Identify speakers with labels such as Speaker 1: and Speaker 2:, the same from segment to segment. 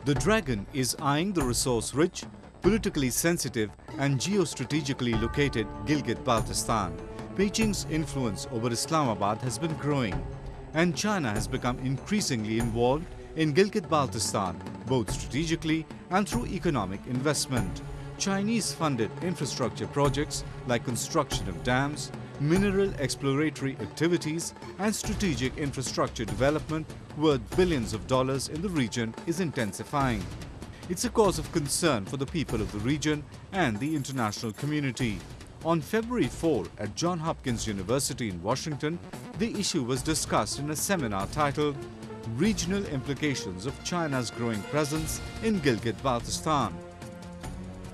Speaker 1: The dragon is eyeing the resource-rich, politically sensitive and geo-strategically located Gilgit Baltistan. Beijing's influence over Islamabad has been growing, and China has become increasingly involved in Gilgit Baltistan, both strategically and through economic investment. Chinese-funded infrastructure projects like construction of dams, mineral exploratory activities and strategic infrastructure development worth billions of dollars in the region is intensifying. It's a cause of concern for the people of the region and the international community. On February 4 at Johns Hopkins University in Washington, the issue was discussed in a seminar titled Regional Implications of China's Growing Presence in Gilgit Baltistan.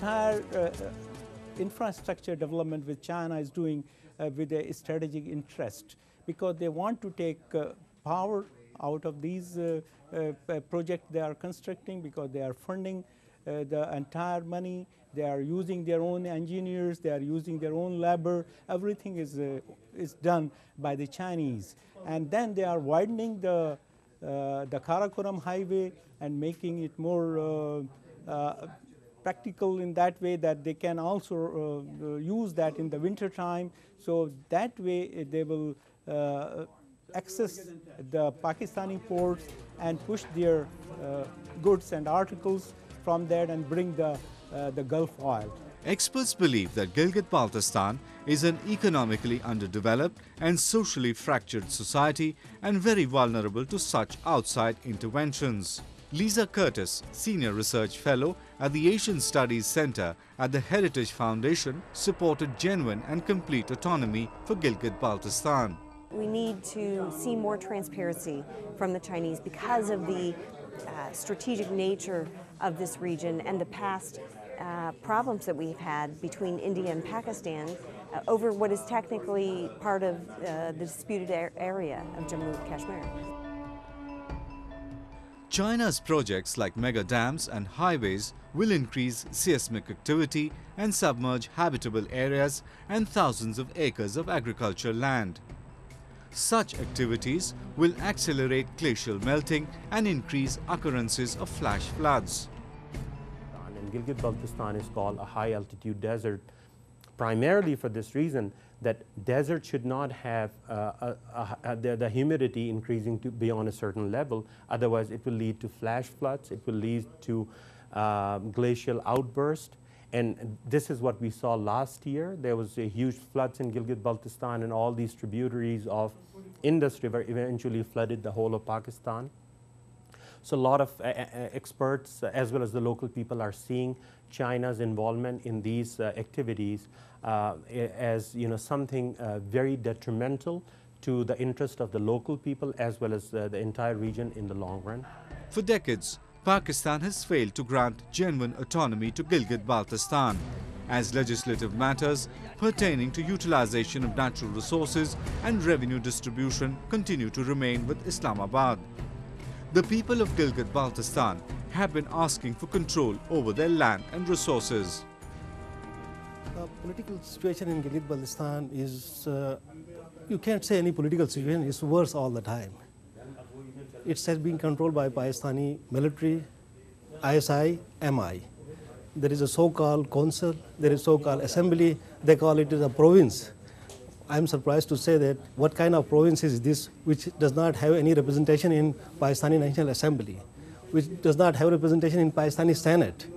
Speaker 2: Entire infrastructure development which China is doing with a strategic interest, because they want to take power out of these projects they are constructing, because they are funding the entire money, they are using their own engineers, they are using their oun labor, everything is done by the Chinese. And then they are widening the Karakoram highway and making it more practical in that way that they can also use that in the winter time. So that way they will access the Pakistani ports and push their goods and articles from there and bring the Gulf oil.
Speaker 1: Experts believe that Gilgit Baltistan is an economically underdeveloped and socially fractured society and very vulnerable to such outside interventions. Lisa Curtis, Senior Research Fellow at the Asian Studies Center at the Heritage Foundation, supported genuine and complete autonomy for Gilgit Baltistan.
Speaker 3: We need to see more transparency from the Chinese because of the strategic nature of this region and the past problems that we've had between India and Pakistan over what is technically part of the disputed area of Jammu and Kashmir.
Speaker 1: China's projects like mega dams and highways will increase seismic activity and submerge habitable areas and thousands of acres of agricultural land. Such activities will accelerate glacial melting and increase occurrences of flash floods.
Speaker 4: And Gilgit Baltistan is called a high-altitude desert, primarily for this reason that desert should not have the humidity increasing to beyond a certain level. Otherwise, it will lead to flash floods. It will lead to glacial outburst. And this is what we saw last year. There was a huge floods in Gilgit Baltistan, and all these tributaries of Indus River eventually flooded the whole of Pakistan. So a lot of experts, as well as the local people, are seeing China's involvement in these activities as something very detrimental to the interest of the local people as well as the entire region in the long run.
Speaker 1: For decades, Pakistan has failed to grant genuine autonomy to Gilgit Baltistan, as legislative matters pertaining to utilization of natural resources and revenue distribution continue to remain with Islamabad. The people of Gilgit Baltistan have been asking for control over their land and resources.
Speaker 5: The political situation in Gilgit Baltistan is, you can't say any political situation, it's worse all the time. It has been controlled by Pakistani military, ISI, MI. There is a so-called council, there is so-called assembly, they call it a province. I'm surprised to say that what kind of province is this which does not have any representation in Pakistani National Assembly, which does not have representation in Pakistani Senate.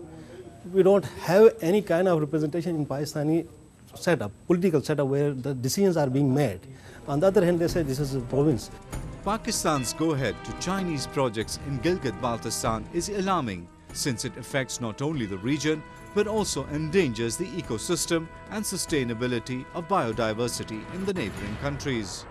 Speaker 5: We don't have any kind of representation in Pakistani setup, political setup where the decisions are being made. On the other hand, they say this is a province.
Speaker 1: Pakistan's go-ahead to Chinese projects in Gilgit Baltistan is alarming, since it affects not only the region but also endangers the ecosystem and sustainability of biodiversity in the neighboring countries.